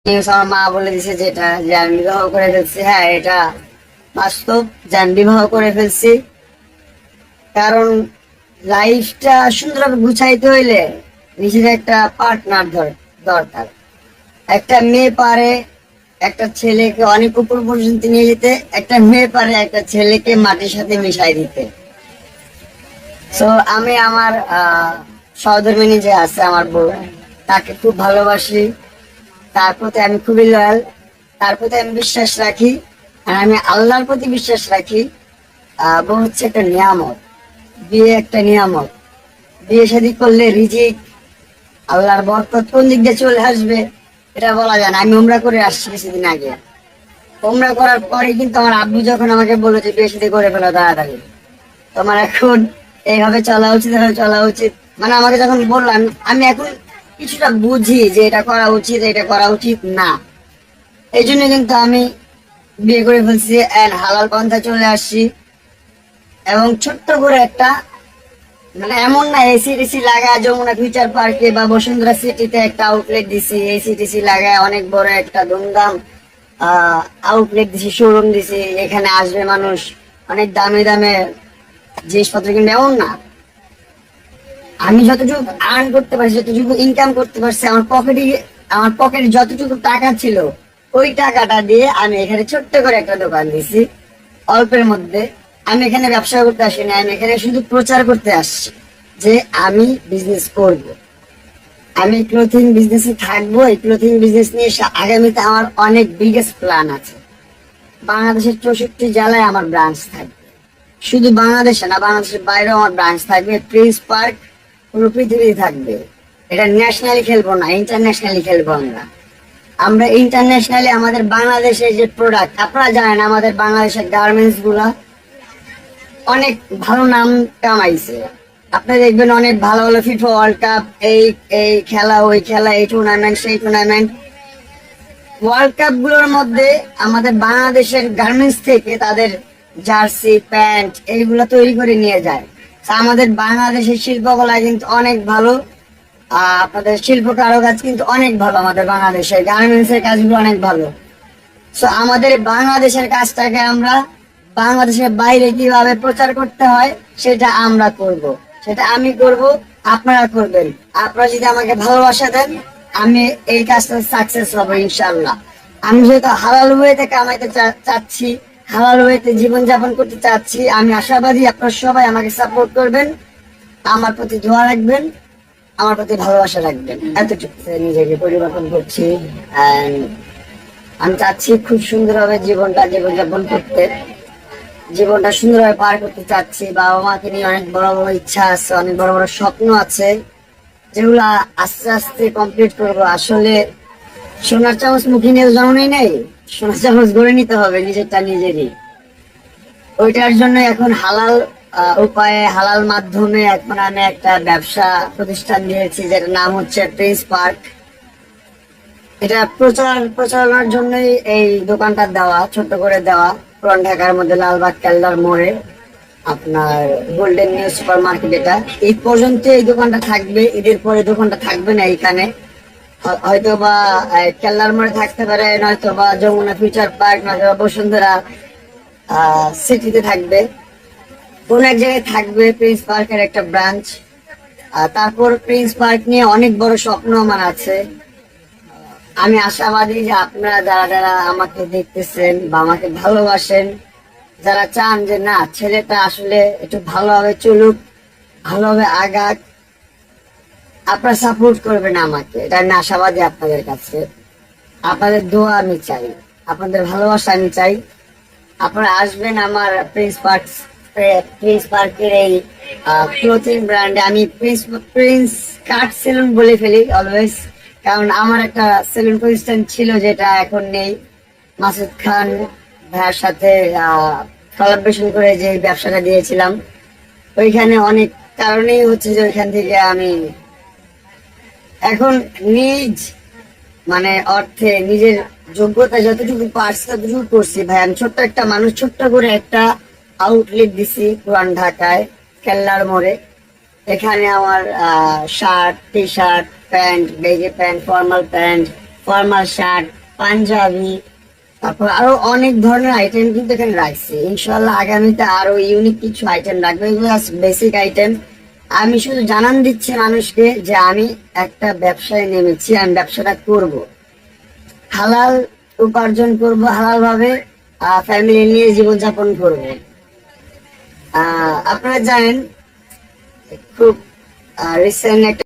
News আমার মা বলে দিছে যেটা যে আমি বিবাহ করে ফেলছি। হ্যাঁ, এটা বাস্তব যে আমি বিবাহ করে ফেলছি। কারণ লাইফটা সুন্দরভাবে গুছাইতে হইলে নিজের একটা পার্টনার দরকার। একটা মেয়ে পারে একটা ছেলেকে অনেক উপর পর্যন্ত নিয়ে যেতে, একটা মেয়ে পারে একটা ছেলেকে মাটির সাথে মিশাই দিতে। তো আমি আমার সহধর্মিণী যে আছে আমার বউ, তাকে খুব ভালোবাসি, তার প্রতি আমি খুবই লয়াল, তার প্রতি আমি বিশ্বাস রাখি। আর আমি আল্লাহর প্রতি বিশ্বাস রাখি। বউ হচ্ছে একটা নিয়ামত, বিয়ে একটা নিয়ামত। বিয়ে শাদী করলে রিজিক, আল্লাহর বরকত কোন দিক দিয়ে চলে আসবে এটা বলা যায় না। আমি উমরা করে আসছি কিছুদিন আগে। উমরা করার পরে কিন্তু আমার আব্বু যখন আমাকে বলে যে বিয়ে শাদী করে ফেলো তাড়াতাড়ি, তোমার এখন এইভাবে চলা উচিত, এভাবে চলা উচিত, মানে আমাকে যখন বললাম, আমি এখন কিছুটা বুঝি যে এটা করা উচিত, এটা করা উচিত না। এই জন্য কিন্তু আমি বিয়ে করে ফেলছি, এন্ড হালাল পন্থা চলে আসছি। এবং ছোট্ট করে একটা, মানে এমন না এসি টেসি লাগায় যমুনা ফিউচার পার্কে বা বসুন্ধরা সিটিতে একটা আউটলেট দিছি, এসি টেসি লাগায় অনেক বড় একটা ধুমধাম আউটলেট দিছি, শোরুম দিছি, এখানে আসবে মানুষ অনেক দামে দামে জিনিসপত্র কিনবে, এমন না। আমি যতটুকু আর্ন করতে পারছি, যতটুকু ইনকাম করতে পারছি, আমার পকেটে যতটুকু টাকা ছিল ওই টাকাটা দিয়ে আমি এখানে ছোট্ট করে একটা দোকান দিছি অল্পের মধ্যে। আমি এখানে ব্যবসা করতে আসিনি, আমি এখানে শুধু প্রচার করতে আসছি যে আমি বিজনেস করব, আমি ক্লোথিং বিজনেসে থাকবো। এই ক্লোথিং বিজনেস নিয়ে আগামীতে আমার অনেক বিগেস্ট প্ল্যান আছে। বাংলাদেশের 64 জেলায় আমার ব্রাঞ্চ থাকবে, শুধু বাংলাদেশে না, বাংলাদেশের বাইরেও আমার ব্রাঞ্চ থাকবে। প্রিন্স পার্ক পুরো পৃথিবীতে থাকবে। এটা ন্যাশনালি খেলবো না, ইন্টারন্যাশনালি খেলবো আমরা। আমরা ইন্টারন্যাশনালি আমাদের বাংলাদেশের যে প্রোডাক্ট, আপনারা জানেন আমাদের বাংলাদেশের গার্মেন্টস গুলা অনেক ভালো নাম কামাইছে। আপনি দেখবেন অনেক ভালো ভালো ফিফা ওয়ার্ল্ড কাপ, এই এই খেলা, ওই খেলা, এই টুর্নামেন্ট, সেই টুর্নামেন্ট, ওয়ার্ল্ড কাপ গুলোর মধ্যে আমাদের বাংলাদেশের গার্মেন্টস থেকে তাদের জার্সি, প্যান্ট এইগুলো তৈরি করে নিয়ে যায়। তা আমাদের বাংলাদেশের শিল্পকলা কিন্তু অনেক ভালো। আপনাদের শিল্প কারুকাজ কিন্তু অনেক ভালো, আমাদের বাংলাদেশের গার্মেন্টস এর কাজগুলো অনেক ভালো। তো আমাদের বাংলাদেশের কাজটাকে আমরা বাংলাদেশের বাইরে কিভাবে প্রচার করতে হয় সেটা আমরা করব, সেটা আমি করব, আপনারা করবেন। আপনারা যদি আমাকে ভালোবাসা দেন, আমি এই কাজটা সাকসেস হবো ইনশাল্লাহ। আমি যেহেতু হালাল ওয়েতে কামাইতে চাচ্ছি, হালাল ওয়েতে জীবনযাপন করতে চাচ্ছি, আমি আশাবাদী আপনারা সবাই আমাকে সাপোর্ট করবেন, আমার প্রতি দোয়া রাখবেন, আমার প্রতি ভালোবাসা রাখবেন। এতটুকু নিজেকে পরিবর্তন করছি। আমি চাচ্ছি খুব সুন্দরভাবে জীবনযাপন করতে, জীবনটা সুন্দরভাবে পার করতে চাচ্ছি। বাবা মাকে নিয়ে অনেক বড় বড় ইচ্ছা আছে, অনেক বড় বড় স্বপ্ন আছে, যেগুলা আস্তে আস্তে কমপ্লিট করবো। আসলে সোনার চামচ মুখে নিয়ে জন্মই নেই, সোনার চামচ গড়ে নিতে হবে নিজেরটা নিজেরই। ওইটার জন্য এখন হালাল উপায়ে, হালাল মাধ্যমে এখন আমি একটা ব্যবসা প্রতিষ্ঠান দিয়েছি, যেটার নাম হচ্ছে প্রিন্স পার্ক। এটা প্রচারণার জন্যই এই দোকানটা দেওয়া, ছোট করে দেওয়া, পুরান ঢাকার মধ্যে লালবাগ কেল্লার মোড়ে, আপনার গোল্ডেন নিউ সুপার মার্কেট। এটা এই পর্যন্ত এই দোকানটা থাকবে, ঈদের পরে দোকানটা থাকবে না এইখানে। হয়তো বা কেল্লার মোড়ে থাকতে পারে, নয়তো বা যমুনা ফিউচার পার্ক, নয়তো বা বসুন্ধরা সিটিতে থাকবে, কোন এক জায়গায় থাকবে প্রিন্স পার্কের একটা ব্রাঞ্চ। তারপর প্রিন্স পার্ক নিয়ে অনেক বড় স্বপ্ন আমার আছে। আমি আশাবাদী যে আপনারা যারা যারা আমাকে দেখতেছেন বা আমাকে ভালোবাসেন, যারা চান যে না ছেলেটা আসলে একটু ভালোভাবে চলুক, ভালোভাবে আগাক, আপনারা সাপোর্ট করবেন আমাকে, এটা আমি আশাবাদী আপনাদের কাছে। আপনাদের দোয়া আমি চাই, আপনাদের ভালোবাসা আমি চাই। আপনারা আসবেন আমার প্রিন্স পার্কের এই ক্লোথিং ব্র্যান্ডে। আমি প্রিন্স কাট সেলুন বলে ফেলি অলওয়েজ, কারণ আমার একটা সেলুন প্রতিষ্ঠান ছিল যেটা এখন নেই। মাসুদ খান ভাইয়ের সাথে কোলাবোরেশন করে যে ব্যবসাটা দিয়েছিলাম, ওইখানে অনেক কারণেই হচ্ছে যে ওইখান থেকে আমি এখন নিজ, মানে অর্থে নিজের যোগ্যতা যতটুকু পারছি ততটুকু করছি। ভাই আমি ছোট্ট একটা মানুষ, ছোট্ট করে একটা আউটলেট দিছি পুরান ঢাকায় কেল্লার মোড়ে। এখানে আমার shirt, T shirt, pant, baggy pant, formal pant, formal shirt, panjabi, তারপর আরো অনেক ধরনের আইটেম কিন্তু এখানে রাখছি। ইনশাল্লাহ আগামীতে আরো ইউনিক কিছু আইটেম রাখবো। এগুলো বেসিক আইটেম। আমি শুধু জানান দিচ্ছি মানুষকে যে আমি একটা ব্যবসায় নেমেছি, আমি ব্যবসাটা করব, হালাল উপার্জন করব, হালাল ভাবে ফ্যামিলি নিয়ে জীবনযাপন করব। আপনারা জানেন খুব রিসেন্ট একটা